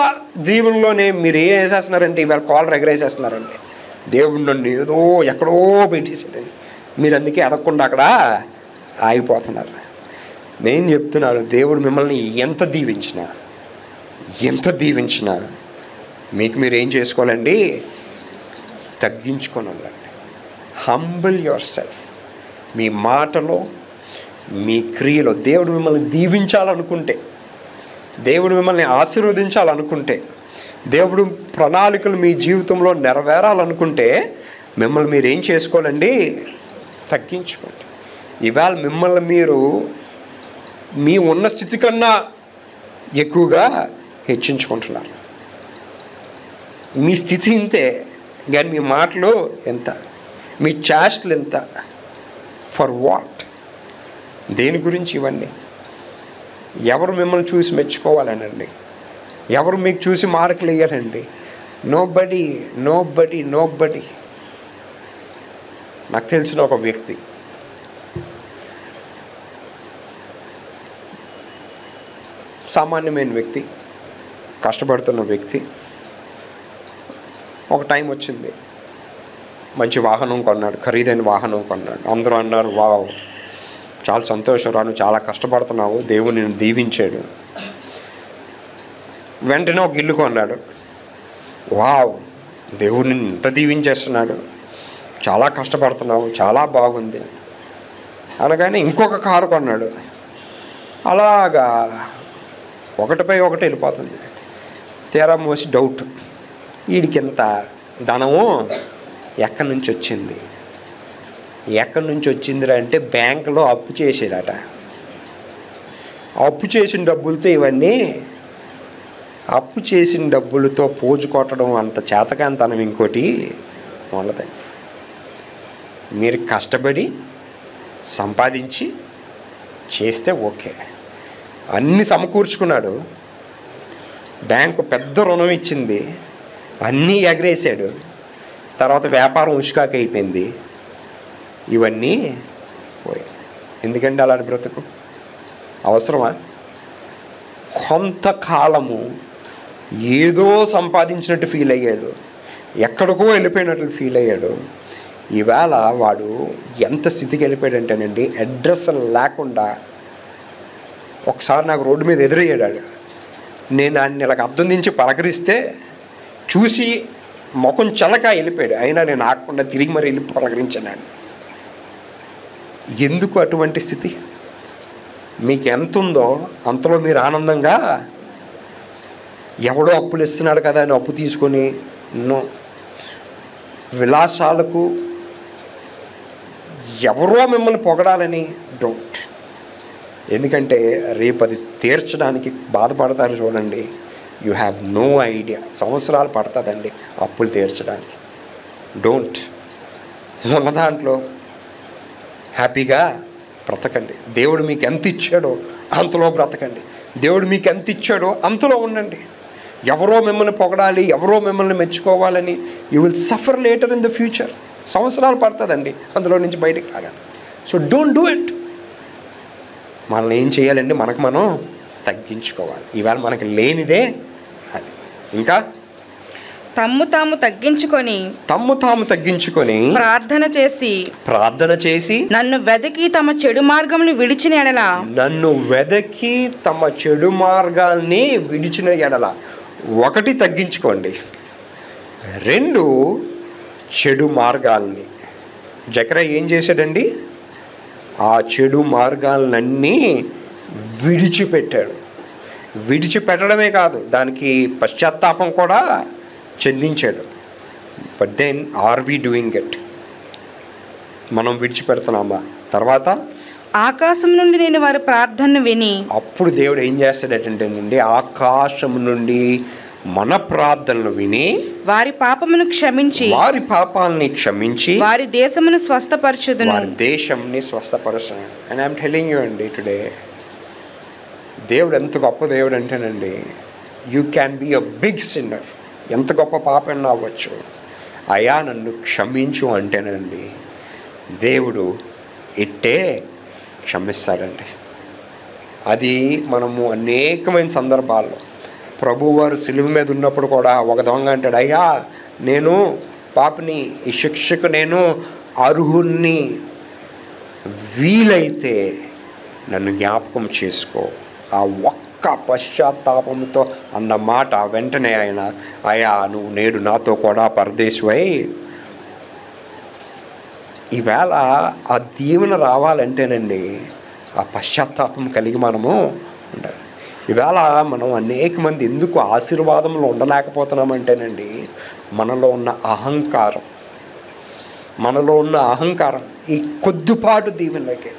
[SPEAKER 2] దీవెనలోనే మీరు ఏం వేసేస్తున్నారంటే ఇవాళ కాలర్ ఎగరేసేస్తున్నారండి. దేవుడు నన్ను ఏదో ఎక్కడో పెట్టేసాడని మీరు అందుకే అడగకుండా అక్కడ ఆగిపోతున్నారు. నేను చెప్తున్నాను, దేవుడు మిమ్మల్ని ఎంత దీవించినా మీకు మీరు ఏం చేసుకోవాలండి? తగ్గించుకొని ఉండండి. Humble your self. మీ మాటలో, మీ క్రియలో దేవుడు మిమ్మల్ని దీవించాలనుకుంటే, దేవుడు మిమ్మల్ని ఆశీర్వదించాలనుకుంటే, దేవుడు ప్రణాళికలు మీ జీవితంలో నెరవేరాలనుకుంటే మిమ్మల్ని మీరు ఏం చేసుకోవాలండి? తగ్గించుకోండి. ఇవాళ మిమ్మల్ని మీరు మీ ఉన్న స్థితి కన్నా ఎక్కువగా హెచ్చించుకుంటున్నారు. మీ స్థితి ఇంతే, కానీ మీ మాటలు ఎంత, మీ చేష్టలు ఎంత? For what? దేని గురించి ఇవన్నీ? ఎవరు మిమ్మల్ని చూసి మెచ్చుకోవాలనండి? ఎవరు మీకు చూసి మార్కులు వేయాలండి? నోబడీ. నాకు తెలిసిన ఒక వ్యక్తి, సామాన్యమైన వ్యక్తి, కష్టపడుతున్న వ్యక్తి. ఒక టైం వచ్చింది, మంచి వాహనం కొన్నాడు, ఖరీదైన వాహనం కొన్నాడు. అందరూ అన్నారు, వావ్ చాలా సంతోషం రా, నువ్వు చాలా కష్టపడుతున్నావు, దేవుడు నిన్ను దీవించాడు. వెంటనే ఒక ఇల్లు కొన్నాడు. వావ్ దేవుడు నిన్ను ఇంత దీవించేస్తున్నాడు, చాలా కష్టపడుతున్నావు, చాలా బాగుంది అనగానే ఇంకొక కారు కొన్నాడు. అలాగా ఒకటిపై ఒకటి వెళ్ళిపోతుంది. తీరా మోసి డౌట్, వీడికింత ధనము ఎక్కడి నుంచి వచ్చిందిరా అంటే బ్యాంకులో అప్పు చేసాడట. అప్పు చేసిన డబ్బులతో ఇవన్నీ, అప్పు చేసిన డబ్బులతో పోజు కొట్టడం అంత చేతకాంతనం ఇంకోటి ఉండదండి. మీరు కష్టపడి సంపాదించి చేస్తే ఓకే. అన్నీ సమకూర్చుకున్నాడు, బ్యాంకు పెద్ద రుణం ఇచ్చింది, అన్నీ ఎగరేసాడు. తర్వాత వ్యాపారం ఉష్కాకి అయిపోయింది, ఇవన్నీ పోయాయి. ఎందుకంటే అలాంటి బ్రతుకు అవసరమా? కొంతకాలము ఏదో సంపాదించినట్టు ఫీల్ అయ్యాడు, ఎక్కడికో వెళ్ళిపోయినట్లు ఫీల్ అయ్యాడు. ఈవేళ వాడు ఎంత స్థితికి వెళ్ళిపోయాడంటేనండి, అడ్రస్ లేకుండా ఒకసారి నాకు రోడ్డు మీద ఎదురయ్యాడు. నేను ఆయన ఇలాగ అద్దం దించి పలకరిస్తే చూసి ముఖం చలక వెళ్ళిపోయాడు. అయినా నేను ఆగకుండా తిరిగి మరి వెళ్ళి పలకరించాను. ఎందుకు అటువంటి స్థితి? మీకు ఎంత ఉందో అంతలో మీరు ఆనందంగా, ఎవడో అప్పులు ఇస్తున్నాడు కదా అని అప్పు తీసుకొని విలాసాలకు, ఎవరో మిమ్మల్ని పొగడాలని డోంట్. ఎందుకంటే రేపు అది తీర్చడానికి బాధపడతారు చూడండి. You have no idea. సంవత్సరాలు పడుతుందండి అప్పులు తీర్చడానికి. డోంట్. ఉన్న దాంట్లో హ్యాపీగా బ్రతకండి. దేవుడు మీకు ఎంత ఇచ్చాడో అంతలో బ్రతకండి. దేవుడు మీకు ఎంత ఇచ్చాడో అంతలో ఉండండి. ఎవరో మిమ్మల్ని పొగడాలి, ఎవరో మిమ్మల్ని మెచ్చుకోవాలని you will suffer later in the future. సంవత్సరాలు పడుతుందండి అందులో నుంచి బయటకు రాగాలి. So don't do it. మనల్ని ఏం చేయాలండి? మనకు మనం తగ్గించుకోవాలి. ఇవాళ మనకి లేనిదే అది. ఇంకా
[SPEAKER 1] తమ్ము తాము తగ్గించుకొని ప్రార్థన చేసి నన్ను వెదకి తమ చెడు మార్గాల్ని విడిచిన ఎడల
[SPEAKER 2] 1 తగ్గించుకోండి, 2 చెడు మార్గాల్ని. జకర్యా ఏం చేశాడండి? ఆ చెడు మార్గాలన్నీ విడిచిపెట్టాడు. విడిచిపెట్టడమే కాదు, దానికి పశ్చాత్తాపం కూడా చెందించాడు. But then are we doing it? మనం విడిచిపెడుతున్నామా? తర్వాత
[SPEAKER 3] ఆకాశం నుండి నేను వారి ప్రార్థనను విని,
[SPEAKER 2] అప్పుడు దేవుడు ఏం చేస్తాడంటేనండి, ఆకాశం నుండి మన ప్రార్థనలు విని
[SPEAKER 3] వారి పాపమును క్షమించి,
[SPEAKER 2] వారి పాపాలని క్షమించి
[SPEAKER 3] వారి దేశమును స్వస్థపరచుదును.
[SPEAKER 2] వారి దేశంని స్వస్థపరుస్తాను. అండ్ ఐఎమ్ టెల్లింగ్ యూ అండి, టుడే దేవుడు ఎంత గొప్ప దేవుడు అంటేనండి, you can be a big sinner, ఎంత గొప్ప పాపన్నా అవ్వచ్చు, అయ్యా నన్ను క్షమించు అంటేనండి దేవుడు ఇట్టే క్షమిస్తాడండి. అది మనము అనేకమైన సందర్భాల్లో ప్రభువారు సిలువ మీద ఉన్నప్పుడు కూడా ఒక దొంగ అంటాడు, అయ్యా నేను పాపని, ఈ శిక్షకు నేను అర్హుణ్ణి, వీలైతే నన్ను జ్ఞాపకం చేసుకో. ఆ ఒక్క పశ్చాత్తాపంతో అన్న మాట వెంటనే ఆయన, అయ్యా నువ్వు నేడు నాతో కూడా పరదేశివై. ఈవేళ ఆ దీవెన రావాలంటేనండి ఆ పశ్చాత్తాపం కలిగి మనము ఉండాలి. ఈవేళ మనం అనేక మంది ఎందుకు ఆశీర్వాదంలో ఉండలేకపోతున్నామంటేనండి, మనలో ఉన్న అహంకారం, ఈ కొద్దిపాటు దీవెనలకే,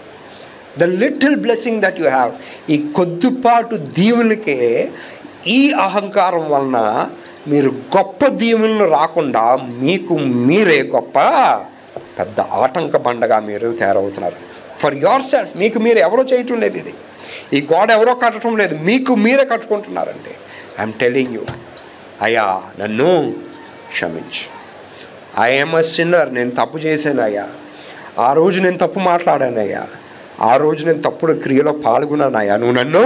[SPEAKER 2] the little blessing that you have, ఈ కొద్దిపాటు దీవెనలకే ఈ అహంకారం వలన మీరు గొప్ప దీవెనలు రాకుండా మీకు మీరే గొప్ప పెద్ద ఆటంక బండగా మీరు తయారవుతున్నారు. ఫర్ యువర్ సెల్ఫ్, మీకు మీరు ఎవరో చేయటం లేదు, ఇది ఈ గోడ ఎవరో కట్టడం లేదు, మీకు మీరే కట్టుకుంటున్నారండి. ఐఎమ్ టెలింగ్ యూ, అయ్యా నన్ను క్షమించు, ఐఎమ్ అ సిన్నర్, నేను తప్పు చేశాను అయ్యా, ఆ రోజు నేను తప్పు మాట్లాడాను అయ్యా, ఆ రోజు నేను తప్పుడు క్రియలో పాల్గొన్నాను అయ్యా, నువ్వు నన్ను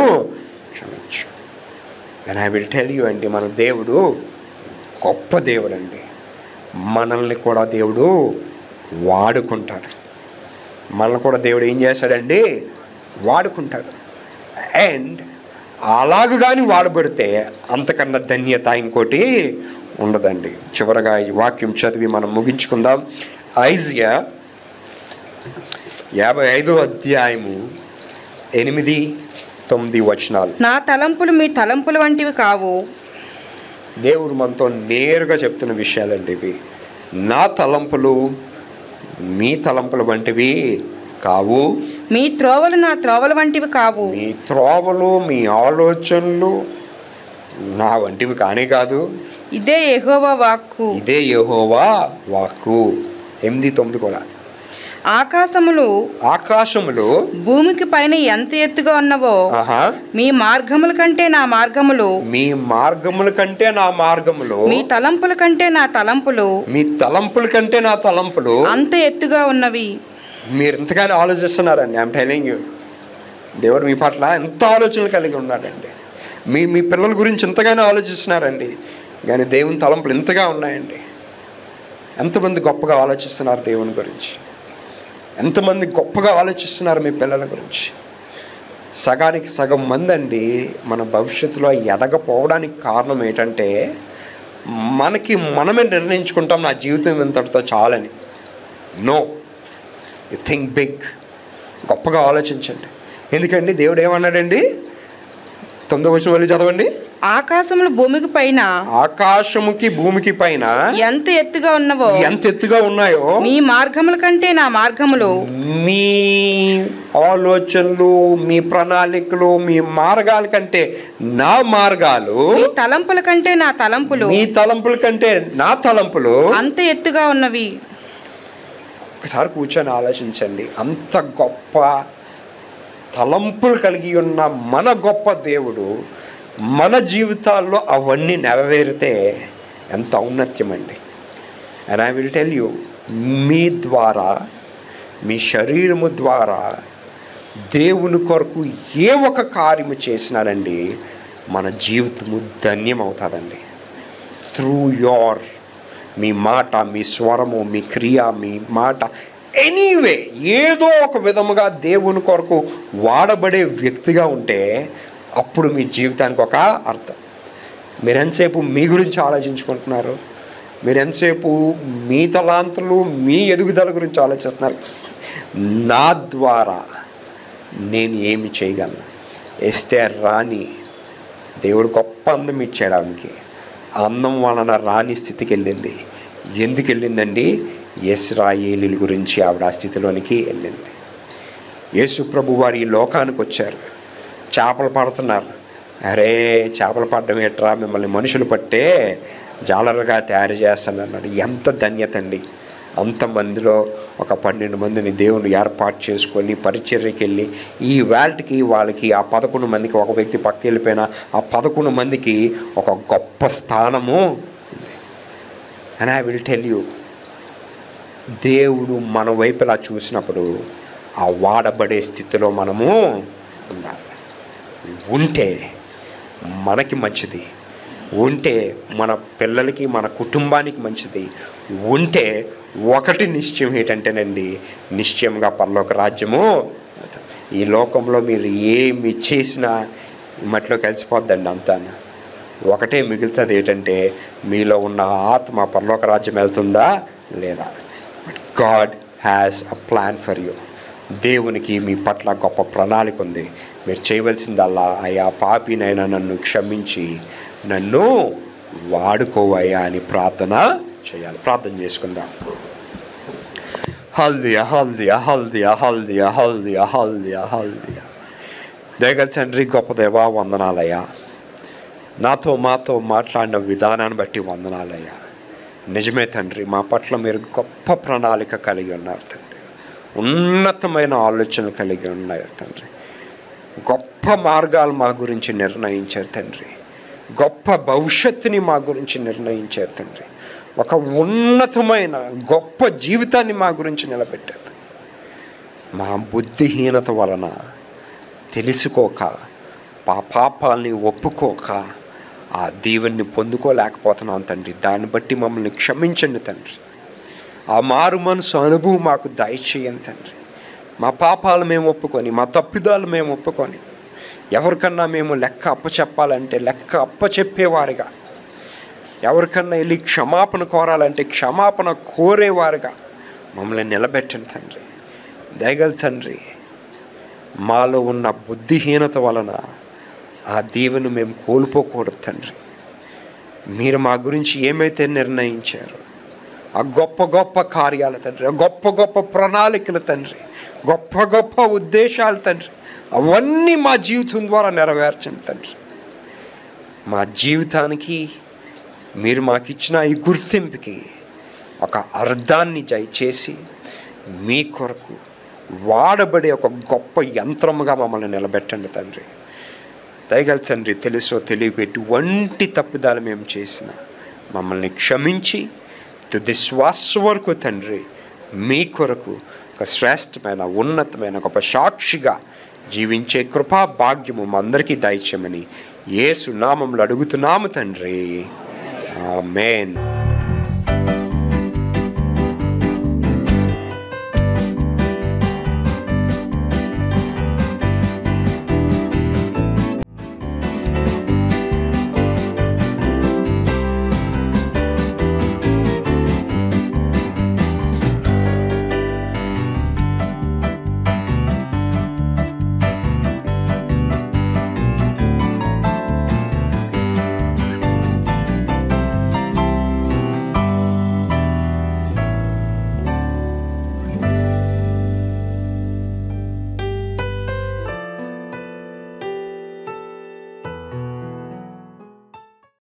[SPEAKER 2] క్షమించు. And I will tell you అండి, మన దేవుడు గొప్ప దేవుడు అండి, మనల్ని కూడా దేవుడు వాడుకుంటాడు. మనల్ని కూడా దేవుడు ఏం చేస్తాడండి, వాడుకుంటాడు. అండ్ అలాగ కానీ వాడబడితే అంతకన్నా ధన్యత ఇంకోటి ఉండదండి. చివరగా ఈ వాక్యం చదివి మనం ముగించుకుందాం. ఐజియా 55వ అధ్యాయము 8-9 వచనాలు.
[SPEAKER 3] నా తలంపులు మీ తలంపులు వంటివి కావు.
[SPEAKER 2] దేవుడు మనతో నేరుగా చెప్తున్న విషయాలండి ఇవి. నా తలంపులు మీ తలంపుల వంటివి కావు,
[SPEAKER 3] మీ త్రోవలు నా త్రోవల వంటివి కావు.
[SPEAKER 2] మీ త్రోవలు మీ ఆలోచనలు నా వంటివి కానే కాదు.
[SPEAKER 3] ఇదే యెహోవా వాక్కు.
[SPEAKER 2] ఇదే యెహోవా వాక్కు. 8-9 కూడా.
[SPEAKER 3] ఆకాశములు భూమికి పైన ఎంత ఎత్తుగా ఉన్నవో, మీ మార్గముల కంటే నా మార్గములు,
[SPEAKER 2] మీ మార్గముల కంటే నా మార్గములు,
[SPEAKER 3] మీ తలంపుల కంటే నా తలంపులు,
[SPEAKER 2] మీ తలంపుల కంటే నా తలంపులు
[SPEAKER 3] అంత ఎత్తుగా ఉన్నవి.
[SPEAKER 2] మీరు ఎంతగానో ఆలోచిస్తున్నారండి. ఐఎమ్ టెల్లింగ్ యూ, దేవుడు మీ పట్ల ఎంత ఆలోచనలు కలిగి ఉన్నాడండి. మీ పిల్లల గురించి ఎంతగానో ఆలోచిస్తున్నారండి, కానీ దేవుని తలంపులు ఎంతగా ఉన్నాయండి. ఎంతమంది గొప్పగా ఆలోచిస్తున్నారు దేవుని గురించి, ఎంతమంది గొప్పగా ఆలోచిస్తున్నారు మీ పిల్లల గురించి. సగానికి సగం మంది అండి మన భవిష్యత్తులో ఎదగపోవడానికి కారణం ఏంటంటే, మనమే నిర్ణయించుకుంటాం నా జీవితం ఇంతటితో చాలని. నో, యు థింక్ బిగ్, గొప్పగా ఆలోచించండి. ఎందుకండి దేవుడు ఏమన్నాడండి? 9వ వచనం వెళ్ళి చదవండి.
[SPEAKER 3] ఆకాశములు భూమికి పైన,
[SPEAKER 2] ఆకాశముకి భూమికి పైన
[SPEAKER 3] ఎంత ఎత్తుగా ఉన్నవో,
[SPEAKER 2] ఎంత ఎత్తుగా ఉన్నాయో,
[SPEAKER 3] మీ మార్గముల కంటే నా మార్గములు,
[SPEAKER 2] మీ ఆలోచనలు, మీ ప్రణాళికలు, మీ మార్గాల కంటే నా మార్గాలు,
[SPEAKER 3] మీ తలంపుల కంటే నా తలంపులు,
[SPEAKER 2] మీ తలంపుల కంటే నా తలంపులు
[SPEAKER 3] అంత ఎత్తుగా ఉన్నవి.
[SPEAKER 2] ఒకసారి కూర్చొని ఆలోచించండి. అంత గొప్ప తలంపులు కలిగి ఉన్న మన గొప్ప దేవుడు మన జీవితాల్లో అవన్నీ నెరవేరితే ఎంత ఔన్నత్యం అండి. And I will tell you, మీ ద్వారా, మీ శరీరము ద్వారా దేవుని కొరకు ఏ ఒక కార్యము చేసినారండి మన జీవితము ధన్యమవుతుందండి. త్రూ యోర్, మీ మాట, మీ స్వరము, మీ క్రియ, మీ మాట, ఎనీవే ఏదో ఒక విధముగా దేవుని కొరకు వాడబడే వ్యక్తిగా ఉంటే అప్పుడు మీ జీవితానికి ఒక అర్థం. మీరు ఎంతసేపు మీ గురించి ఆలోచించుకుంటున్నారు, మీరు ఎంతసేపు మీ తలాంతులు, మీ ఎదుగుదల గురించి ఆలోచిస్తున్నారు. నా ద్వారా నేను ఏమి చేయగలను? ఎస్తేర్ రాణి
[SPEAKER 1] దేవుడు గొప్ప అందం ఇచ్చాడు ఆమెకి. ఆ అందం వలన రాని స్థితికి వెళ్ళింది. ఎందుకు వెళ్ళిందండి? ఇశ్రాయేలీల గురించి ఆవిడ ఆ స్థితిలోనికి వెళ్ళింది. యేసు ప్రభు వారు ఈ లోకానికి వచ్చారు, చేపలు పడుతున్నారు. అరే చేపలు పడడం ఏట్రా, మిమ్మల్ని మనుషులు పట్టే జాలరుగా తయారు చేస్తానన్నాడు. ఎంత ధన్యత అండి! అంతమందిలో ఒక 12 మందిని దేవుని ఏర్పాటు చేసుకొని పరిచర్యకి వెళ్ళి ఈ వేల్ట్కి వాళ్ళకి ఆ 11 మందికి ఒక వ్యక్తి పక్క వెళ్ళిపోయినా ఆ 11 మందికి ఒక గొప్ప స్థానము ఉంది. And I will tell you, దేవుడు మన వైపు ఇలా చూసినప్పుడు ఆ వాడబడే స్థితిలో మనము ఉండాలి. ఉంటే మనకి మంచిది, ఉంటే మన పిల్లలకి మన కుటుంబానికి మంచిది. ఉంటే ఒకటి నిశ్చయం ఏంటంటేనండి, నిశ్చయంగా పరలోక రాజ్యము. ఈ లోకంలో మీరు ఏమి చేసినా మట్లో కలిసిపోద్దండి అంతా. ఒకటే మిగులుతుంది ఏంటంటే మీలో ఉన్న ఆత్మ పరలోక రాజ్యం వెళ్తుందా లేదా. But God has a plan for you. దేవునికి మీ పట్ల గొప్ప ప్రణాళిక ఉంది. మీరు చేయవలసిందల్లా, అయ్యా పాపినైనా నన్ను క్షమించి నన్ను వాడుకోవయ్యా అని ప్రార్థన చేయాలి. ప్రార్థన చేసుకుందాం. హల్దియా హల్దియా హల్దియా హల్దియా హల్దియా హల్దియా హల్దియా. దయగల తండ్రి, గొప్ప దేవా వందనాలయ్యా. మాతో మాట్లాడిన విధానాన్ని బట్టి వందనాలయ్యా. నిజమే తండ్రి, మా పట్ల మీరు గొప్ప ప్రణాళిక కలిగి ఉన్నారు తండ్రి. ఉన్నతమైన ఆలోచనలు కలిగి ఉన్నాయి తండ్రి. గొప్ప మార్గాలు మా గురించి నిర్ణయించారు తండ్రి. గొప్ప భవిష్యత్తుని మా గురించి నిర్ణయించారు తండ్రి. ఒక ఉన్నతమైన గొప్ప జీవితాన్ని మా గురించి నిలబెట్టారు. మా బుద్ధిహీనత వలన తెలుసుకోక, పాపాలని ఒప్పుకోక ఆ దీవెన్ని పొందుకోలేకపోతున్నాం తండ్రి. దాన్ని బట్టి మమ్మల్ని క్షమించండి తండ్రి. ఆ మారు మనసు అనుభవం మాకు దయచేయండి తండ్రి. మా పాపాలు మేము ఒప్పుకొని, మా తప్పిదాలు మేము ఒప్పుకొని, ఎవరికన్నా మేము లెక్క అప్పచెప్పాలంటే లెక్క అప్పచెప్పేవారుగా, ఎవరికన్నా వెళ్ళి క్షమాపణ కోరాలంటే క్షమాపణ కోరేవారుగా మమ్మల్ని నిలబెట్టండి తండ్రి. దయగల తండ్రి, మాలో ఉన్న బుద్ధిహీనత వలన ఆ దీవెను మేము కోల్పోకూడదు తండ్రి. మీరు మా గురించి ఏమైతే నిర్ణయించారో ఆ గొప్ప గొప్ప కార్యాలు తండ్రి, ఆ గొప్ప గొప్ప ప్రణాళికలు తండ్రి, గొప్ప గొప్ప ఉద్దేశాలు తండ్రి, అవన్నీ మా జీవితం ద్వారా నెరవేర్చండి తండ్రి. మా జీవితానికి మీరు మాకు ఇచ్చిన ఈ గుర్తింపుకి ఒక అర్థాన్ని దయచేసి మీ కొరకు వాడబడే ఒక గొప్ప యంత్రముగా మమ్మల్ని నిలబెట్టండి తండ్రి. దయగల తండ్రి, తెలుసో తెలియపెట్టి వంటి తప్పిదాలు మేము చేసిన మమ్మల్ని క్షమించి తుది శ్వాస వరకు తండ్రి మీ కొరకు ఒక శ్రేష్టమైన ఉన్నతమైన గొప్ప సాక్షిగా జీవించే కృపా భాగ్యము మా అందరికీ దయచేయమని యేసు నామములో అడుగుతున్నాము తండ్రి. ఆమేన్.